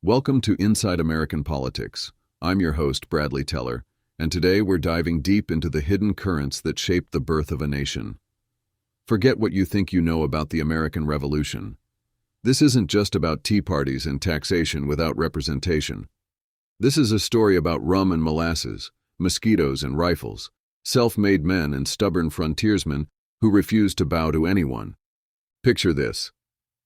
Welcome to Inside American Politics. I'm your host, Bradley Teller, and today we're diving deep into the hidden currents that shaped the birth of a nation. Forget what you think you know about the American Revolution. This isn't just about tea parties and taxation without representation. This is a story about rum and molasses, mosquitoes and rifles, self-made men and stubborn frontiersmen who refused to bow to anyone. Picture this.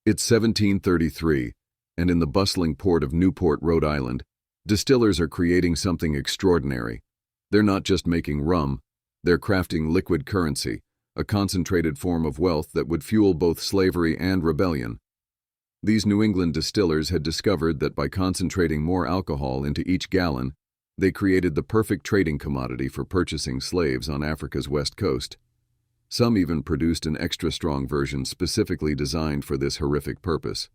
It's 1733. And in the bustling port of Newport, Rhode Island, distillers are creating something extraordinary. They're not just making rum, they're crafting liquid currency, a concentrated form of wealth that would fuel both slavery and rebellion. These New England distillers had discovered that by concentrating more alcohol into each gallon, they created the perfect trading commodity for purchasing slaves on Africa's west coast. Some even produced an extra strong version specifically designed for this horrific purpose.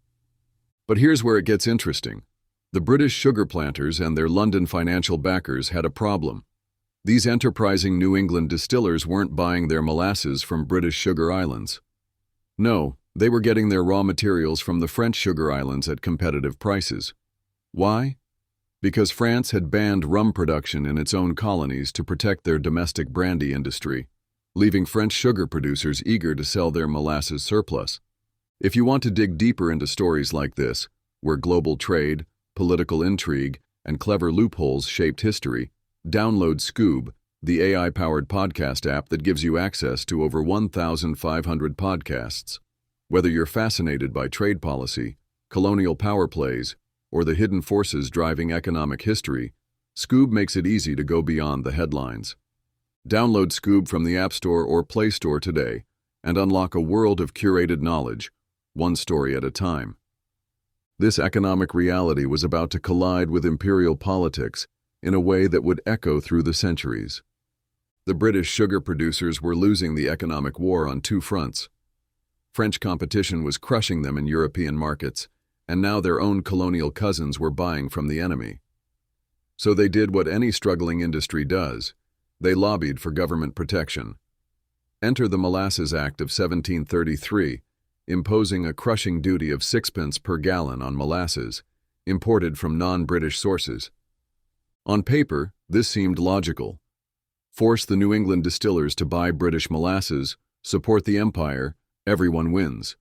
But here's where it gets interesting. The British sugar planters and their London financial backers had a problem. These enterprising New England distillers weren't buying their molasses from British sugar islands. No, they were getting their raw materials from the French sugar islands at competitive prices. Why? Because France had banned rum production in its own colonies to protect their domestic brandy industry, leaving French sugar producers eager to sell their molasses surplus. If you want to dig deeper into stories like this, where global trade, political intrigue, and clever loopholes shaped history, download Scoob, the AI-powered podcast app that gives you access to over 1,500 podcasts. Whether you're fascinated by trade policy, colonial power plays, or the hidden forces driving economic history, Scoob makes it easy to go beyond the headlines. Download Scoob from the App Store or Play Store today and unlock a world of curated knowledge, one story at a time. This economic reality was about to collide with imperial politics in a way that would echo through the centuries. The British sugar producers were losing the economic war on two fronts. French competition was crushing them in European markets, and now their own colonial cousins were buying from the enemy. So they did what any struggling industry does. They lobbied for government protection. Enter the Molasses Act of 1733, imposing a crushing duty of 6 pence per gallon on molasses, imported from non-British sources. On paper, this seemed logical. Force the New England distillers to buy British molasses, support the empire, everyone wins.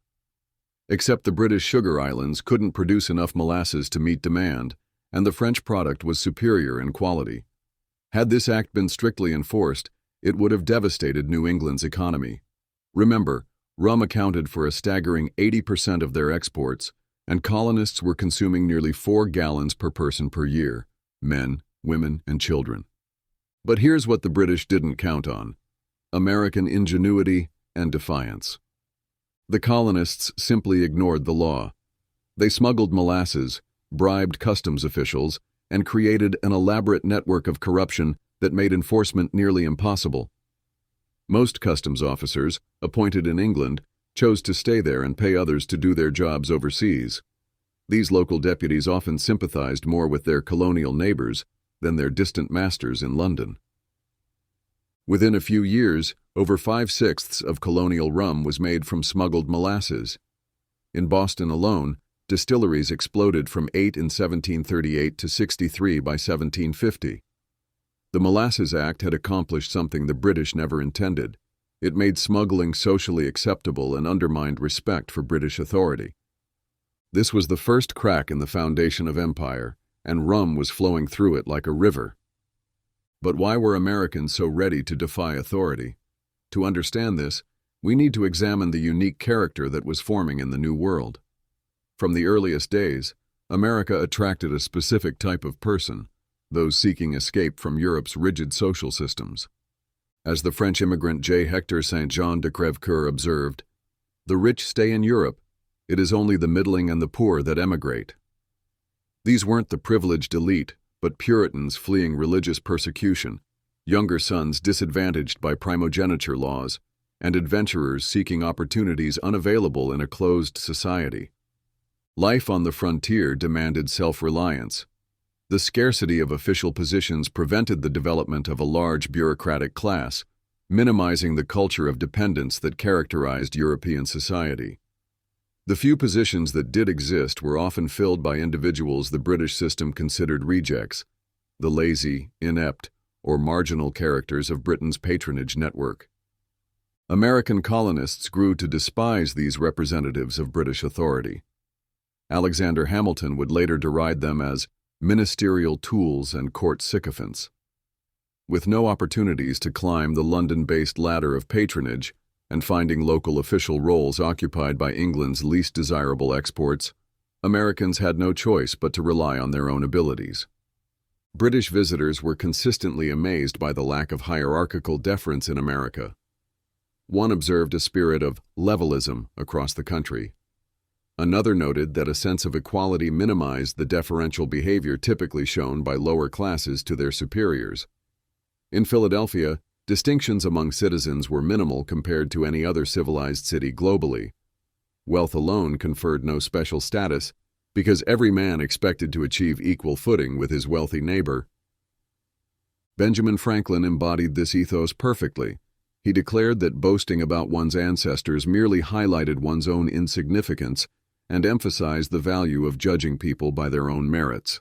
Except the British sugar islands couldn't produce enough molasses to meet demand, and the French product was superior in quality. Had this act been strictly enforced, it would have devastated New England's economy. Remember, rum accounted for a staggering 80% of their exports, and colonists were consuming nearly 4 gallons per person per year, men, women, and children. But here's what the British didn't count on: American ingenuity and defiance. The colonists simply ignored the law. They smuggled molasses, bribed customs officials, and created an elaborate network of corruption that made enforcement nearly impossible. Most customs officers, appointed in England, chose to stay there and pay others to do their jobs overseas. These local deputies often sympathized more with their colonial neighbors than their distant masters in London. Within a few years, over 5/6 of colonial rum was made from smuggled molasses. In Boston alone, distilleries exploded from 8 in 1738 to 63 by 1750. The Molasses Act had accomplished something the British never intended. It made smuggling socially acceptable and undermined respect for British authority. This was the first crack in the foundation of empire, and rum was flowing through it like a river. But why were Americans so ready to defy authority? To understand this, we need to examine the unique character that was forming in the New World. From the earliest days, America attracted a specific type of person, those seeking escape from Europe's rigid social systems. As the French immigrant J. Hector St. Jean de Crèvecoeur observed, "The rich stay in Europe. It is only the middling and the poor that emigrate." These weren't the privileged elite, but Puritans fleeing religious persecution, younger sons disadvantaged by primogeniture laws, and adventurers seeking opportunities unavailable in a closed society. Life on the frontier demanded self-reliance. The scarcity of official positions prevented the development of a large bureaucratic class, minimizing the culture of dependence that characterized European society. The few positions that did exist were often filled by individuals the British system considered rejects, the lazy, inept, or marginal characters of Britain's patronage network. American colonists grew to despise these representatives of British authority. Alexander Hamilton would later deride them as ministerial tools and court sycophants. With no opportunities to climb the London-based ladder of patronage and finding local official roles occupied by England's least desirable exports, Americans had no choice but to rely on their own abilities. British visitors were consistently amazed by the lack of hierarchical deference in America. One observed a spirit of levelism across the country. Another noted that a sense of equality minimized the deferential behavior typically shown by lower classes to their superiors. In Philadelphia, distinctions among citizens were minimal compared to any other civilized city globally. Wealth alone conferred no special status because every man expected to achieve equal footing with his wealthy neighbor. Benjamin Franklin embodied this ethos perfectly. He declared that boasting about one's ancestors merely highlighted one's own insignificance and emphasized the value of judging people by their own merits.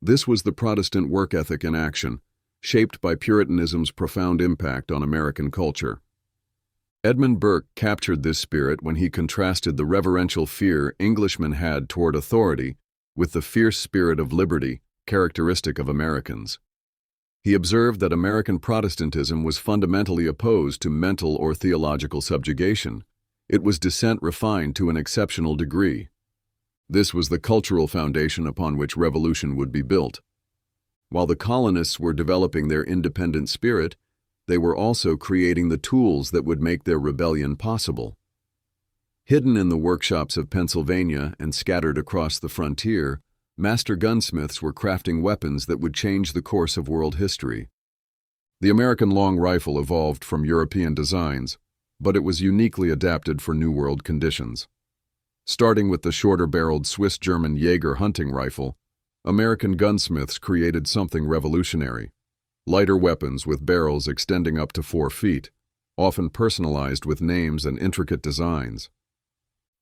This was the Protestant work ethic in action, shaped by Puritanism's profound impact on American culture. Edmund Burke captured this spirit when he contrasted the reverential fear Englishmen had toward authority with the fierce spirit of liberty characteristic of Americans. He observed that American Protestantism was fundamentally opposed to mental or theological subjugation. It was dissent refined to an exceptional degree. This was the cultural foundation upon which revolution would be built. While the colonists were developing their independent spirit, they were also creating the tools that would make their rebellion possible. Hidden in the workshops of Pennsylvania and scattered across the frontier, master gunsmiths were crafting weapons that would change the course of world history. The American long rifle evolved from European designs, but it was uniquely adapted for New World conditions. Starting with the shorter-barreled Swiss-German Jaeger hunting rifle, American gunsmiths created something revolutionary: lighter weapons with barrels extending up to 4 feet, often personalized with names and intricate designs.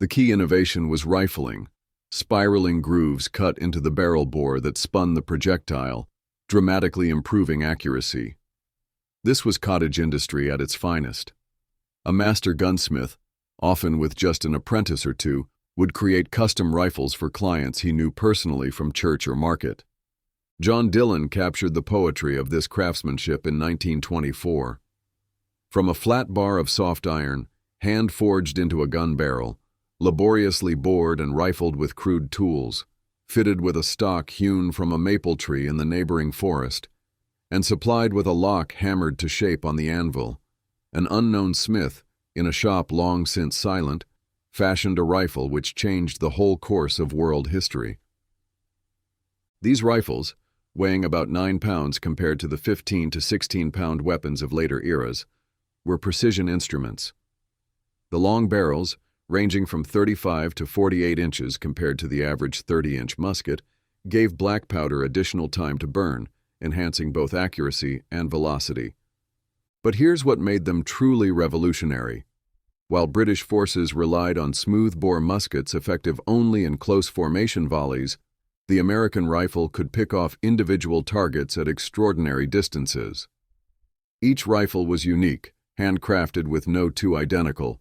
The key innovation was rifling, spiraling grooves cut into the barrel bore that spun the projectile, dramatically improving accuracy. This was cottage industry at its finest. A master gunsmith, often with just an apprentice or two, would create custom rifles for clients he knew personally from church or market. John Dillon captured the poetry of this craftsmanship in 1924. From a flat bar of soft iron, hand-forged into a gun barrel, laboriously bored and rifled with crude tools, fitted with a stock hewn from a maple tree in the neighboring forest, and supplied with a lock hammered to shape on the anvil, an unknown smith, in a shop long since silent, fashioned a rifle which changed the whole course of world history. These rifles, weighing about 9 pounds compared to the 15 to 16-pound weapons of later eras, were precision instruments. The long barrels, ranging from 35 to 48 inches compared to the average 30-inch musket, gave black powder additional time to burn, enhancing both accuracy and velocity. But here's what made them truly revolutionary. While British forces relied on smooth-bore muskets effective only in close formation volleys, the American rifle could pick off individual targets at extraordinary distances. Each rifle was unique, handcrafted with no two identical.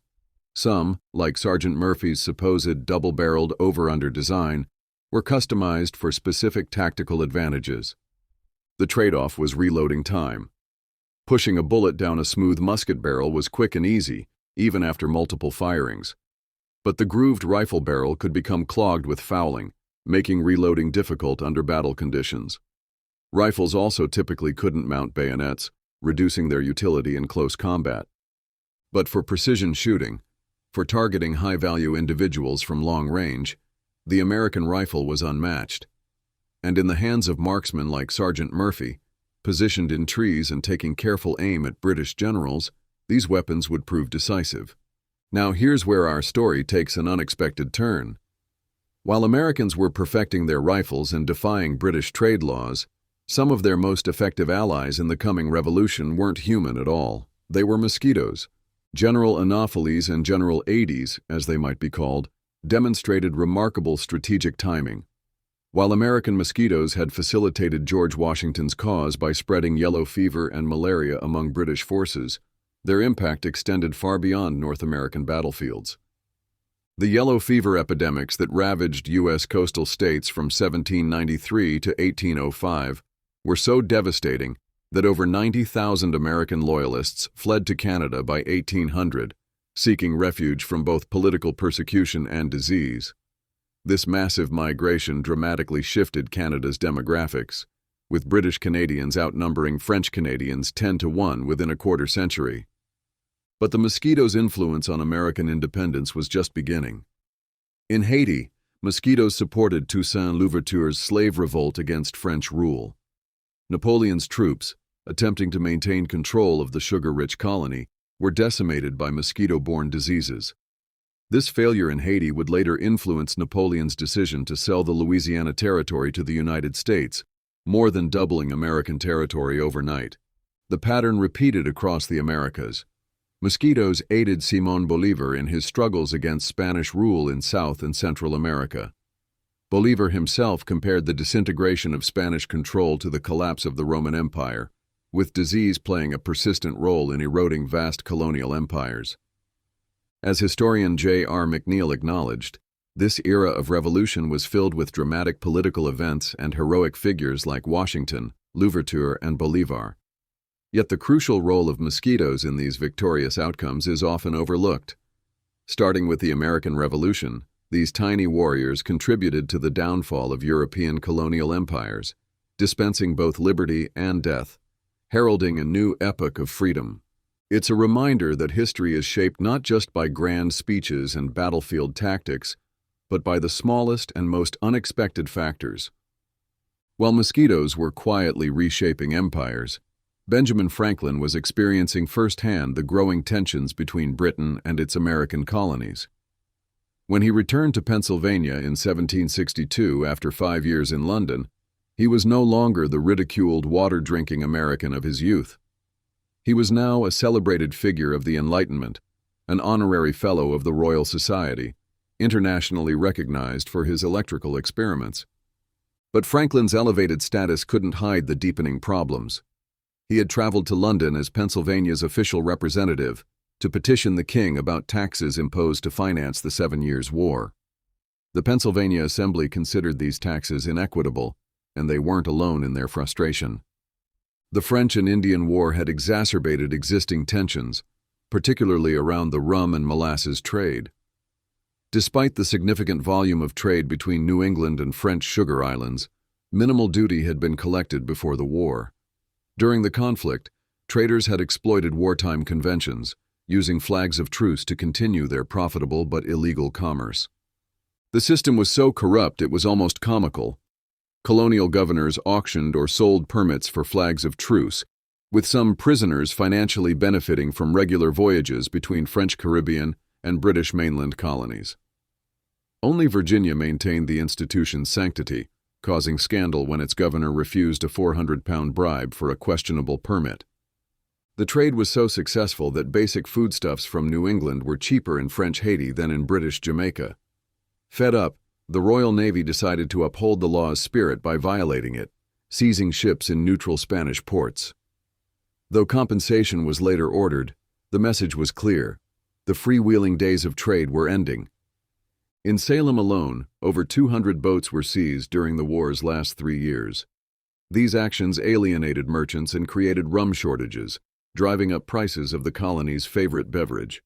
Some, like Sergeant Murphy's supposed double-barreled over-under design, were customized for specific tactical advantages. The trade-off was reloading time. Pushing a bullet down a smooth musket barrel was quick and easy, even after multiple firings. But the grooved rifle barrel could become clogged with fouling, making reloading difficult under battle conditions. Rifles also typically couldn't mount bayonets, reducing their utility in close combat. But for precision shooting, for targeting high-value individuals from long range, the American rifle was unmatched. And in the hands of marksmen like Sergeant Murphy, positioned in trees and taking careful aim at British generals, these weapons would prove decisive. Now here's where our story takes an unexpected turn. While Americans were perfecting their rifles and defying British trade laws, some of their most effective allies in the coming revolution weren't human at all. They were mosquitoes. General Anopheles and General Ades, as they might be called, demonstrated remarkable strategic timing. While American mosquitoes had facilitated George Washington's cause by spreading yellow fever and malaria among British forces, their impact extended far beyond North American battlefields. The yellow fever epidemics that ravaged U.S. coastal states from 1793 to 1805 were so devastating that over 90,000 American loyalists fled to Canada by 1800, seeking refuge from both political persecution and disease. This massive migration dramatically shifted Canada's demographics, with British Canadians outnumbering French Canadians 10-1 within a quarter century. But the mosquitoes' influence on American independence was just beginning. In Haiti, mosquitoes supported Toussaint Louverture's slave revolt against French rule. Napoleon's troops, attempting to maintain control of the sugar-rich colony, were decimated by mosquito-borne diseases. This failure in Haiti would later influence Napoleon's decision to sell the Louisiana Territory to the United States, more than doubling American territory overnight. The pattern repeated across the Americas. Mosquitoes aided Simón Bolívar in his struggles against Spanish rule in South and Central America. Bolívar himself compared the disintegration of Spanish control to the collapse of the Roman Empire, with disease playing a persistent role in eroding vast colonial empires. As historian J.R. McNeill acknowledged, this era of revolution was filled with dramatic political events and heroic figures like Washington, Louverture, and Bolívar. Yet the crucial role of mosquitoes in these victorious outcomes is often overlooked. Starting with the American Revolution, these tiny warriors contributed to the downfall of European colonial empires, dispensing both liberty and death, heralding a new epoch of freedom. It's a reminder that history is shaped not just by grand speeches and battlefield tactics, but by the smallest and most unexpected factors. While mosquitoes were quietly reshaping empires, Benjamin Franklin was experiencing firsthand the growing tensions between Britain and its American colonies. When he returned to Pennsylvania in 1762 after 5 years in London, he was no longer the ridiculed, water-drinking American of his youth. He was now a celebrated figure of the Enlightenment, an honorary fellow of the Royal Society, internationally recognized for his electrical experiments. But Franklin's elevated status couldn't hide the deepening problems. He had traveled to London as Pennsylvania's official representative to petition the king about taxes imposed to finance the 7 Years' War. The Pennsylvania Assembly considered these taxes inequitable, and they weren't alone in their frustration. The French and Indian War had exacerbated existing tensions, particularly around the rum and molasses trade. Despite the significant volume of trade between New England and French sugar islands, minimal duty had been collected before the war. During the conflict, traders had exploited wartime conventions, using flags of truce to continue their profitable but illegal commerce. The system was so corrupt it was almost comical. Colonial governors auctioned or sold permits for flags of truce, with some prisoners financially benefiting from regular voyages between French Caribbean and British mainland colonies. Only Virginia maintained the institution's sanctity, causing scandal when its governor refused a 400-pound bribe for a questionable permit. The trade was so successful that basic foodstuffs from New England were cheaper in French Haiti than in British Jamaica. Fed up, the Royal Navy decided to uphold the law's spirit by violating it, seizing ships in neutral Spanish ports. Though compensation was later ordered, the message was clear: the freewheeling days of trade were ending. In Salem alone, over 200 boats were seized during the war's last 3 years. These actions alienated merchants and created rum shortages, driving up prices of the colony's favorite beverage.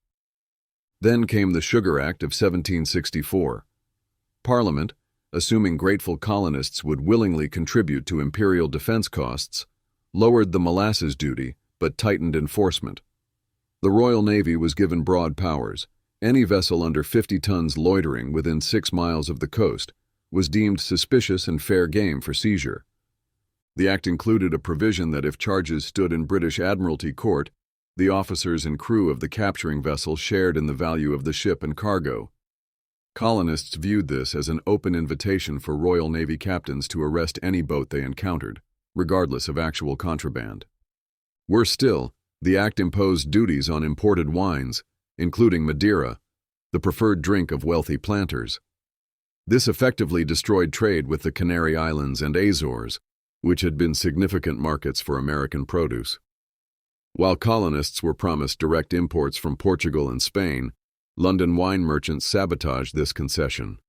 Then came the Sugar Act of 1764. Parliament, assuming grateful colonists would willingly contribute to imperial defense costs, lowered the molasses duty but tightened enforcement. The Royal Navy was given broad powers. Any vessel under 50 tons loitering within 6 miles of the coast was deemed suspicious and fair game for seizure. The act included a provision that if charges stood in British Admiralty Court, the officers and crew of the capturing vessel shared in the value of the ship and cargo. Colonists viewed this as an open invitation for Royal Navy captains to arrest any boat they encountered, regardless of actual contraband. Worse still, the act imposed duties on imported wines, including Madeira, the preferred drink of wealthy planters. This effectively destroyed trade with the Canary Islands and Azores, which had been significant markets for American produce. While colonists were promised direct imports from Portugal and Spain, London wine merchants sabotaged this concession.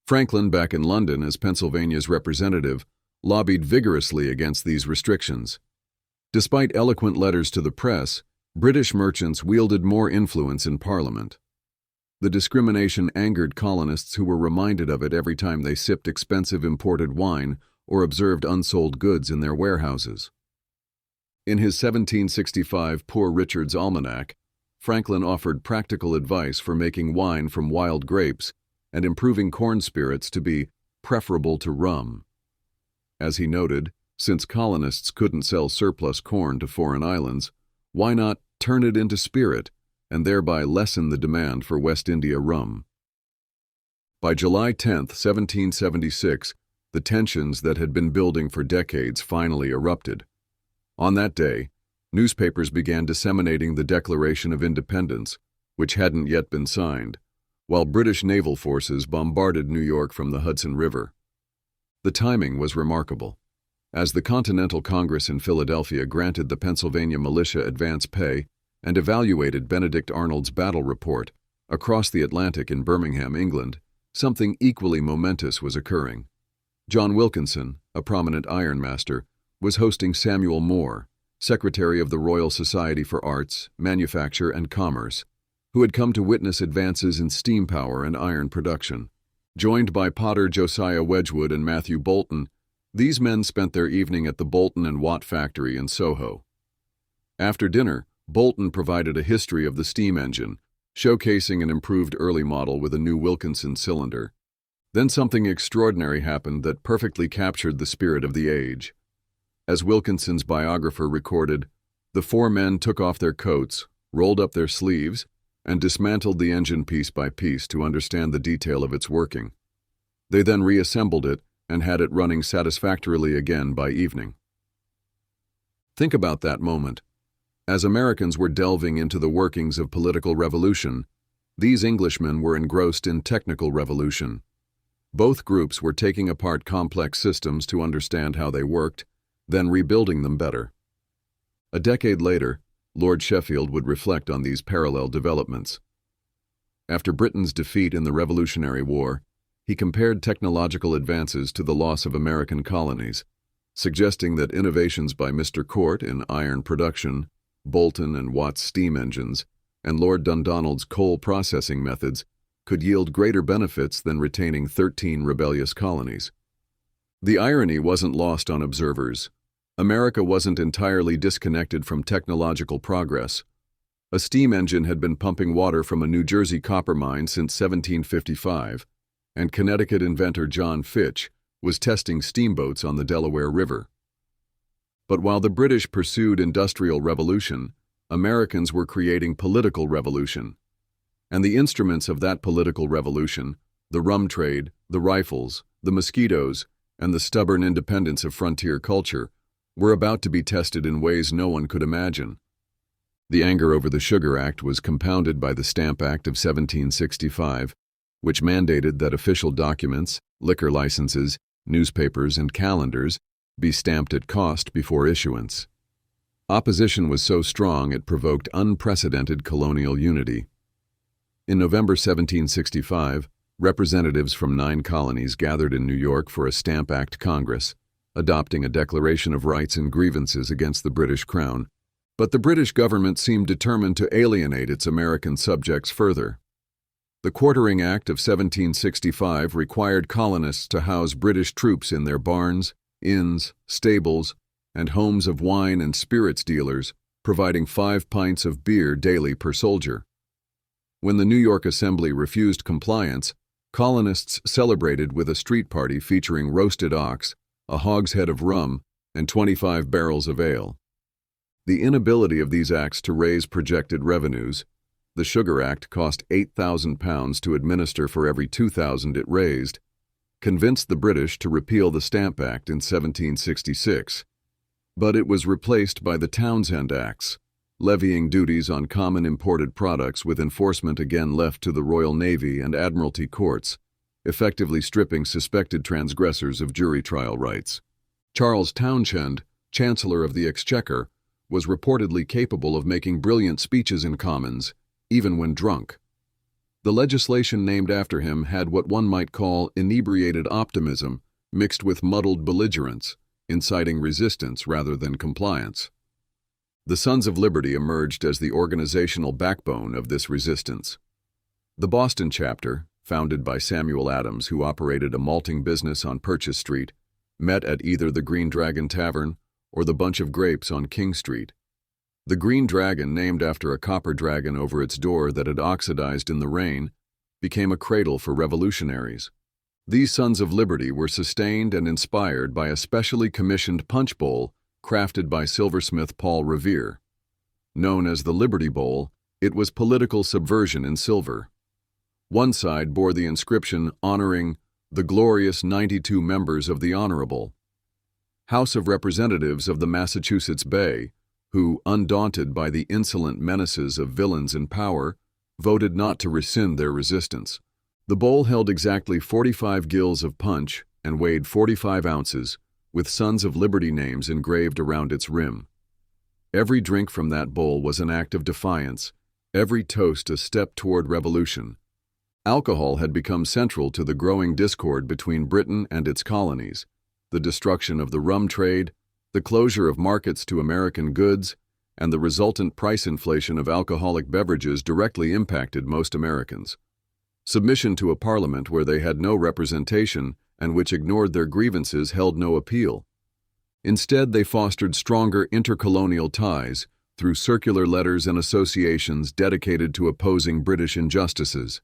Franklin, back in London as Pennsylvania's representative, lobbied vigorously against these restrictions. Despite eloquent letters to the press, British merchants wielded more influence in Parliament. The discrimination angered colonists who were reminded of it every time they sipped expensive imported wine or observed unsold goods in their warehouses. In his 1765 Poor Richard's Almanac, Franklin offered practical advice for making wine from wild grapes and improving corn spirits to be preferable to rum. As he noted, since colonists couldn't sell surplus corn to foreign islands, why not turn it into spirit and thereby lessen the demand for West India rum? By July 10, 1776, the tensions that had been building for decades finally erupted. On that day, newspapers began disseminating the Declaration of Independence, which hadn't yet been signed, while British naval forces bombarded New York from the Hudson River. The timing was remarkable. As the Continental Congress in Philadelphia granted the Pennsylvania militia advance pay and evaluated Benedict Arnold's battle report, across the Atlantic in Birmingham, England, something equally momentous was occurring. John Wilkinson, a prominent ironmaster, was hosting Samuel Moore, Secretary of the Royal Society for Arts, Manufacture, and Commerce, who had come to witness advances in steam power and iron production. Joined by potter Josiah Wedgwood and Matthew Boulton, these men spent their evening at the Boulton and Watt factory in Soho. After dinner, Boulton provided a history of the steam engine, showcasing an improved early model with a new Wilkinson cylinder. Then something extraordinary happened that perfectly captured the spirit of the age. As Wilkinson's biographer recorded, the four men took off their coats, rolled up their sleeves, and dismantled the engine piece by piece to understand the detail of its working. They then reassembled it and had it running satisfactorily again by evening. Think about that moment. As Americans were delving into the workings of political revolution, these Englishmen were engrossed in technical revolution. Both groups were taking apart complex systems to understand how they worked, then rebuilding them better. A decade later, Lord Sheffield would reflect on these parallel developments. After Britain's defeat in the Revolutionary War, he compared technological advances to the loss of American colonies, suggesting that innovations by Mr. Court in iron production, Boulton and Watt's steam engines, and Lord Dundonald's coal processing methods could yield greater benefits than retaining 13 rebellious colonies. The irony wasn't lost on observers. America wasn't entirely disconnected from technological progress. A steam engine had been pumping water from a New Jersey copper mine since 1755, and Connecticut inventor John Fitch was testing steamboats on the Delaware River. But while the British pursued industrial revolution, Americans were creating political revolution. And the instruments of that political revolution, the rum trade, the rifles, the mosquitoes, and the stubborn independence of frontier culture, were about to be tested in ways no one could imagine. The anger over the Sugar Act was compounded by the Stamp Act of 1765, which mandated that official documents, liquor licenses, newspapers, and calendars be stamped at cost before issuance. Opposition was so strong it provoked unprecedented colonial unity. In November 1765, representatives from 9 colonies gathered in New York for a Stamp Act Congress, adopting a declaration of rights and grievances against the British Crown. But the British government seemed determined to alienate its American subjects further. The Quartering Act of 1765 required colonists to house British troops in their barns, inns, stables, and homes of wine and spirits dealers, providing 5 pints of beer daily per soldier. When the New York Assembly refused compliance, colonists celebrated with a street party featuring roasted ox, a hogshead of rum, and 25 barrels of ale. The inability of these acts to raise projected revenues, the Sugar Act cost £8,000 to administer for every 2,000 it raised, convinced the British to repeal the Stamp Act in 1766. But it was replaced by the Townshend Acts, levying duties on common imported products with enforcement again left to the Royal Navy and Admiralty courts, effectively stripping suspected transgressors of jury trial rights. Charles Townshend, Chancellor of the Exchequer, was reportedly capable of making brilliant speeches in Commons, even when drunk. The legislation named after him had what one might call inebriated optimism mixed with muddled belligerence, inciting resistance rather than compliance. The Sons of Liberty emerged as the organizational backbone of this resistance. The Boston chapter, founded by Samuel Adams, who operated a malting business on Purchase Street, met at either the Green Dragon Tavern or the Bunch of Grapes on King Street. The Green Dragon, named after a copper dragon over its door that had oxidized in the rain, became a cradle for revolutionaries. These Sons of Liberty were sustained and inspired by a specially commissioned punch bowl crafted by silversmith Paul Revere. Known as the Liberty Bowl, it was political subversion in silver. One side bore the inscription honoring the glorious 92 members of the Honorable House of Representatives of the Massachusetts Bay, who, undaunted by the insolent menaces of villains in power, voted not to rescind their resistance. The bowl held exactly 45 gills of punch and weighed 45 ounces, with Sons of Liberty names engraved around its rim. Every drink from that bowl was an act of defiance, every toast a step toward revolution. Alcohol had become central to the growing discord between Britain and its colonies. The destruction of the rum trade, the closure of markets to American goods, and the resultant price inflation of alcoholic beverages directly impacted most Americans. Submission to a parliament where they had no representation and which ignored their grievances held no appeal. Instead, they fostered stronger intercolonial ties through circular letters and associations dedicated to opposing British injustices.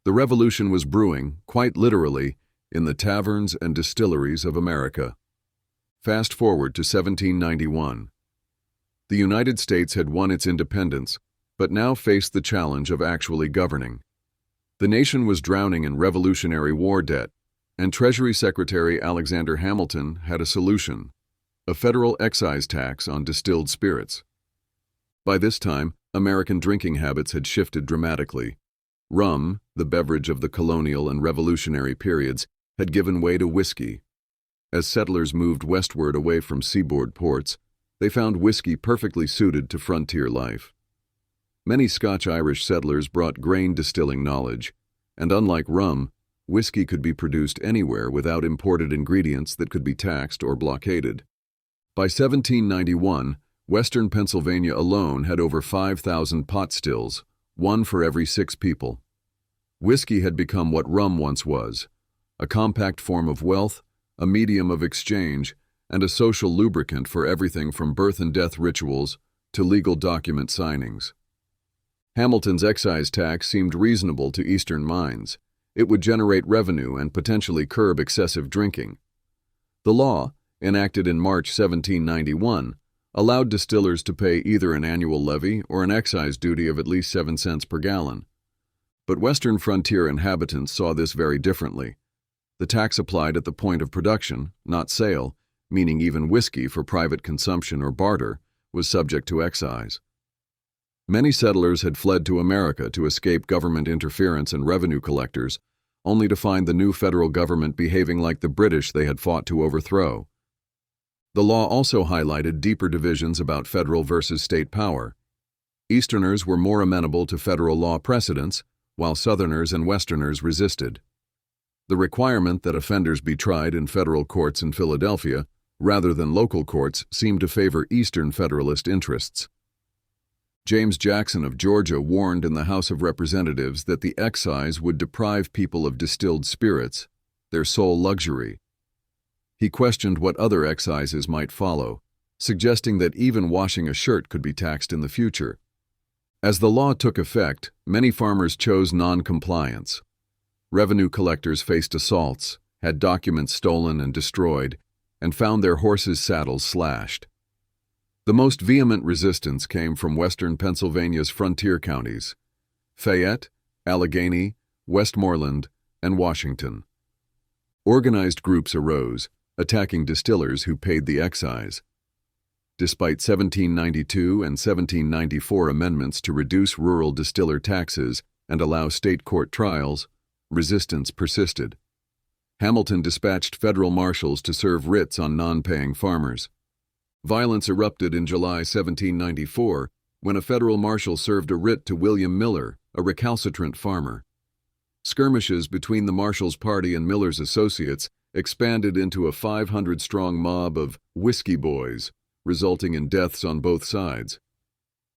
The revolution was brewing, quite literally, in the taverns and distilleries of America. Fast forward to 1791. The United States had won its independence, but now faced the challenge of actually governing. The nation was drowning in Revolutionary War debt, and Treasury Secretary Alexander Hamilton had a solution: a federal excise tax on distilled spirits. By this time, American drinking habits had shifted dramatically. Rum, the beverage of the colonial and revolutionary periods, had given way to whiskey. As settlers moved westward away from seaboard ports, they found whiskey perfectly suited to frontier life. Many Scotch-Irish settlers brought grain distilling knowledge, and unlike rum, whiskey could be produced anywhere without imported ingredients that could be taxed or blockaded. By 1791, western Pennsylvania alone had over 5,000 pot stills, one for every 6 people. Whiskey had become what rum once was: a compact form of wealth, a medium of exchange, and a social lubricant for everything from birth and death rituals to legal document signings. Hamilton's excise tax seemed reasonable to Eastern minds. It would generate revenue and potentially curb excessive drinking. The law, enacted in March 1791, allowed distillers to pay either an annual levy or an excise duty of at least 7 cents per gallon. But Western frontier inhabitants saw this very differently. The tax applied at the point of production, not sale, meaning even whiskey for private consumption or barter, was subject to excise. Many settlers had fled to America to escape government interference and revenue collectors, only to find the new federal government behaving like the British they had fought to overthrow. The law also highlighted deeper divisions about federal versus state power. Easterners were more amenable to federal law precedents, while Southerners and Westerners resisted. The requirement that offenders be tried in federal courts in Philadelphia rather than local courts seemed to favor Eastern Federalist interests. James Jackson of Georgia warned in the House of Representatives that the excise would deprive people of distilled spirits, their sole luxury. He questioned what other excises might follow, suggesting that even washing a shirt could be taxed in the future. As the law took effect, many farmers chose non-compliance. Revenue collectors faced assaults, had documents stolen and destroyed, and found their horses' saddles slashed. The most vehement resistance came from western Pennsylvania's frontier counties: Fayette, Allegheny, Westmoreland, and Washington. Organized groups arose, attacking distillers who paid the excise. Despite 1792 and 1794 amendments to reduce rural distiller taxes and allow state court trials, resistance persisted. Hamilton dispatched federal marshals to serve writs on non-paying farmers. Violence erupted in July 1794 when a federal marshal served a writ to William Miller, a recalcitrant farmer. Skirmishes between the marshal's party and Miller's associates expanded into a 500-strong mob of whiskey boys, resulting in deaths on both sides.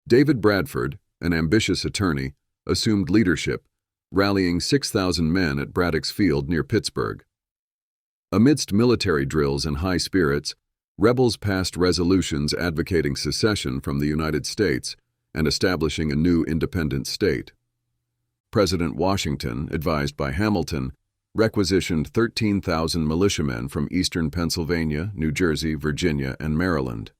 David Bradford, an ambitious attorney, assumed leadership, rallying 6,000 men at Braddock's Field near Pittsburgh. Amidst military drills and high spirits, rebels passed resolutions advocating secession from the United States and establishing a new independent state. President Washington, advised by Hamilton, requisitioned 13,000 militiamen from eastern Pennsylvania, New Jersey, Virginia, and Maryland.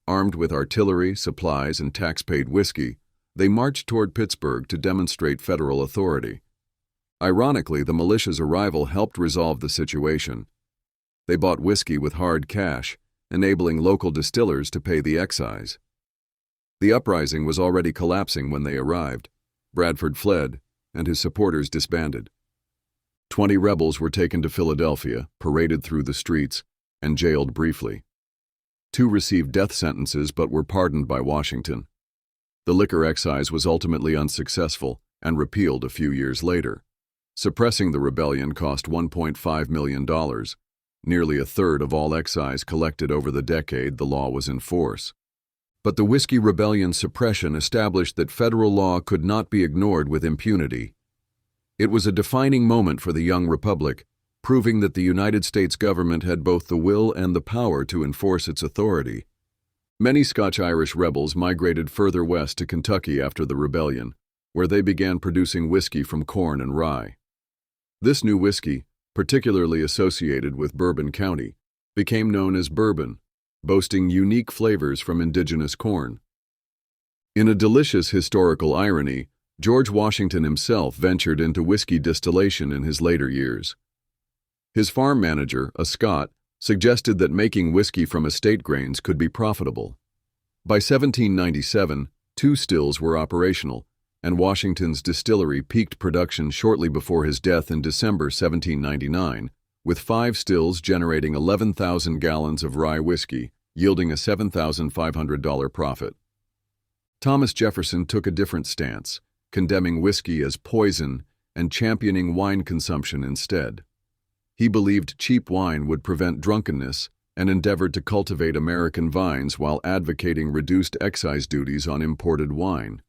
Armed with artillery, supplies, and tax-paid whiskey, they marched toward Pittsburgh to demonstrate federal authority. Ironically, the militia's arrival helped resolve the situation. They bought whiskey with hard cash, enabling local distillers to pay the excise. The uprising was already collapsing when they arrived. Bradford fled, and his supporters disbanded. 20 rebels were taken to Philadelphia, paraded through the streets, and jailed briefly. 2 received death sentences but were pardoned by Washington. The liquor excise was ultimately unsuccessful and repealed a few years later. Suppressing the rebellion cost $1.5 million, nearly a third of all excise collected over the decade the law was in force. But the Whiskey Rebellion's suppression established that federal law could not be ignored with impunity. It was a defining moment for the young republic, proving that the United States government had both the will and the power to enforce its authority. Many Scotch-Irish rebels migrated further west to Kentucky after the rebellion, where they began producing whiskey from corn and rye. This new whiskey, particularly associated with Bourbon County, became known as bourbon, boasting unique flavors from indigenous corn. In a delicious historical irony, George Washington himself ventured into whiskey distillation in his later years. His farm manager, a Scot, suggested that making whiskey from estate grains could be profitable. By 1797, 2 stills were operational, and Washington's distillery peaked production shortly before his death in December 1799, with 5 stills generating 11,000 gallons of rye whiskey, yielding a $7,500 profit. Thomas Jefferson took a different stance, condemning whiskey as poison and championing wine consumption instead. He believed cheap wine would prevent drunkenness and endeavored to cultivate American vines while advocating reduced excise duties on imported wine.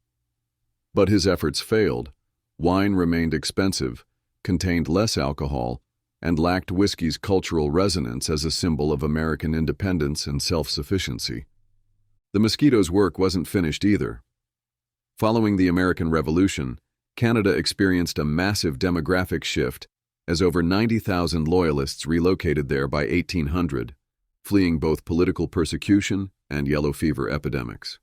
But his efforts failed. Wine remained expensive, contained less alcohol, and lacked whiskey's cultural resonance as a symbol of American independence and self-sufficiency. The mosquitoes' work wasn't finished either. Following the American Revolution, Canada experienced a massive demographic shift as over 90,000 Loyalists relocated there by 1800, fleeing both political persecution and yellow fever epidemics.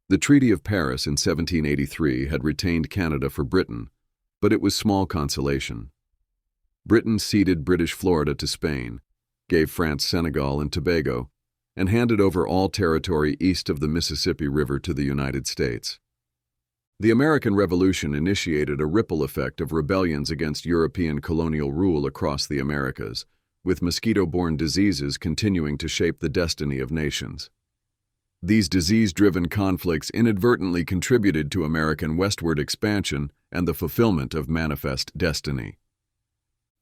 The Treaty of Paris in 1783 had retained Canada for Britain, but it was small consolation. Britain ceded British Florida to Spain, gave France Senegal and Tobago, and handed over all territory east of the Mississippi River to the United States. The American Revolution initiated a ripple effect of rebellions against European colonial rule across the Americas, with mosquito-borne diseases continuing to shape the destiny of nations. These disease-driven conflicts inadvertently contributed to American westward expansion and the fulfillment of manifest destiny.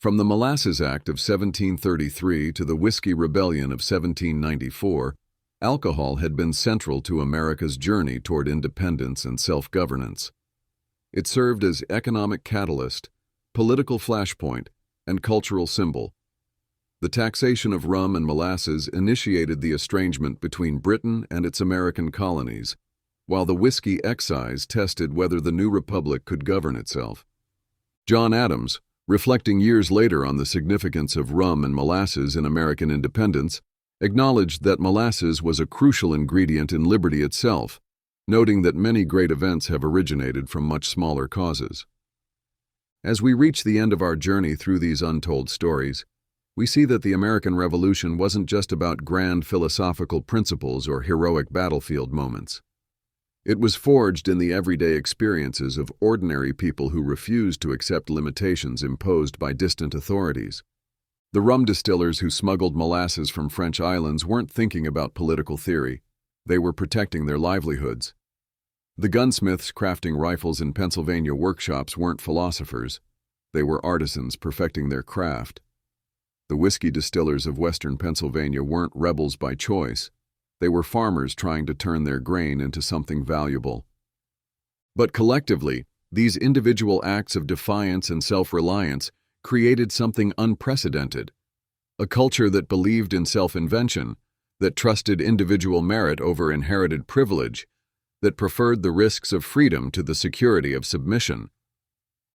From the Molasses Act of 1733 to the Whiskey Rebellion of 1794, alcohol had been central to America's journey toward independence and self-governance. It served as economic catalyst, political flashpoint, and cultural symbol. The taxation of rum and molasses initiated the estrangement between Britain and its American colonies, while the whiskey excise tested whether the new republic could govern itself. John Adams, reflecting years later on the significance of rum and molasses in American independence, acknowledged that molasses was a crucial ingredient in liberty itself, noting that many great events have originated from much smaller causes. As we reach the end of our journey through these untold stories, we see that the American Revolution wasn't just about grand philosophical principles or heroic battlefield moments. It was forged in the everyday experiences of ordinary people who refused to accept limitations imposed by distant authorities. The rum distillers who smuggled molasses from French islands weren't thinking about political theory. They were protecting their livelihoods. The gunsmiths crafting rifles in Pennsylvania workshops weren't philosophers. They were artisans perfecting their craft. The whiskey distillers of western Pennsylvania weren't rebels by choice. They were farmers trying to turn their grain into something valuable. But collectively, these individual acts of defiance and self-reliance created something unprecedented. A culture that believed in self-invention, that trusted individual merit over inherited privilege, that preferred the risks of freedom to the security of submission.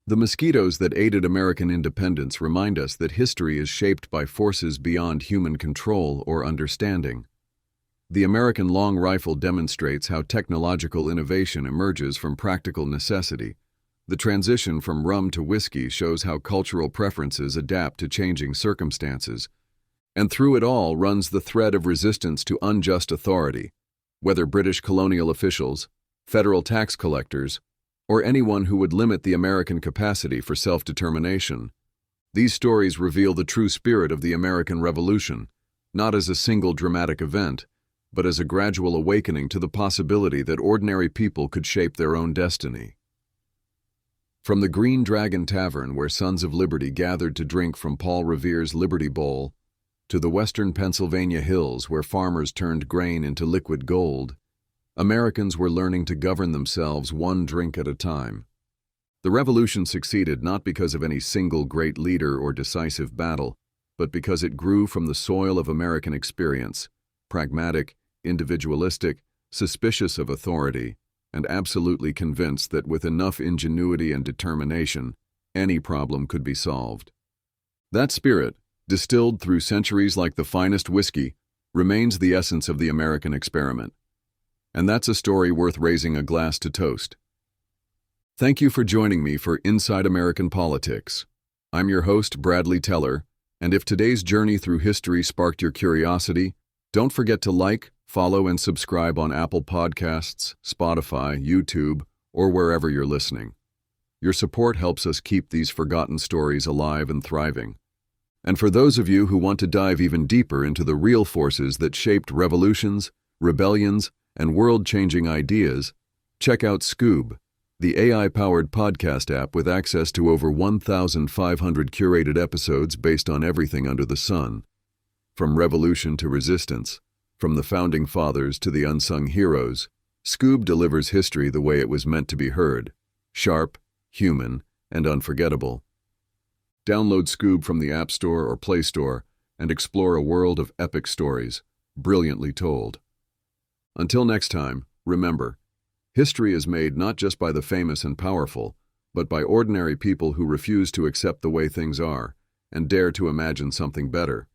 The mosquitoes that aided American independence remind us that history is shaped by forces beyond human control or understanding. The American long rifle demonstrates how technological innovation emerges from practical necessity. The transition from rum to whiskey shows how cultural preferences adapt to changing circumstances. And through it all runs the thread of resistance to unjust authority, whether British colonial officials, federal tax collectors, or anyone who would limit the American capacity for self-determination. These stories reveal the true spirit of the American Revolution, not as a single dramatic event, but as a gradual awakening to the possibility that ordinary people could shape their own destiny. From the Green Dragon Tavern, where Sons of Liberty gathered to drink from Paul Revere's Liberty Bowl, to the western Pennsylvania hills where farmers turned grain into liquid gold, Americans were learning to govern themselves one drink at a time. The revolution succeeded not because of any single great leader or decisive battle, but because it grew from the soil of American experience, pragmatic, individualistic, suspicious of authority, and absolutely convinced that with enough ingenuity and determination, any problem could be solved. That spirit, distilled through centuries like the finest whiskey, remains the essence of the American experiment. And that's a story worth raising a glass to toast. Thank you for joining me for Inside American Politics. I'm your host, Bradley Teller, and if today's journey through history sparked your curiosity, don't forget to like, follow, and subscribe on Apple Podcasts, Spotify, YouTube, or wherever you're listening. Your support helps us keep these forgotten stories alive and thriving. And for those of you who want to dive even deeper into the real forces that shaped revolutions, rebellions, and world-changing ideas, check out Scoob, the AI-powered podcast app with access to over 1,500 curated episodes based on everything under the sun. From revolution to resistance, from the founding fathers to the unsung heroes, Scoob delivers history the way it was meant to be heard, sharp, human, and unforgettable. Download Scoob from the App Store or Play Store and explore a world of epic stories, brilliantly told. Until next time, remember, history is made not just by the famous and powerful, but by ordinary people who refuse to accept the way things are and dare to imagine something better.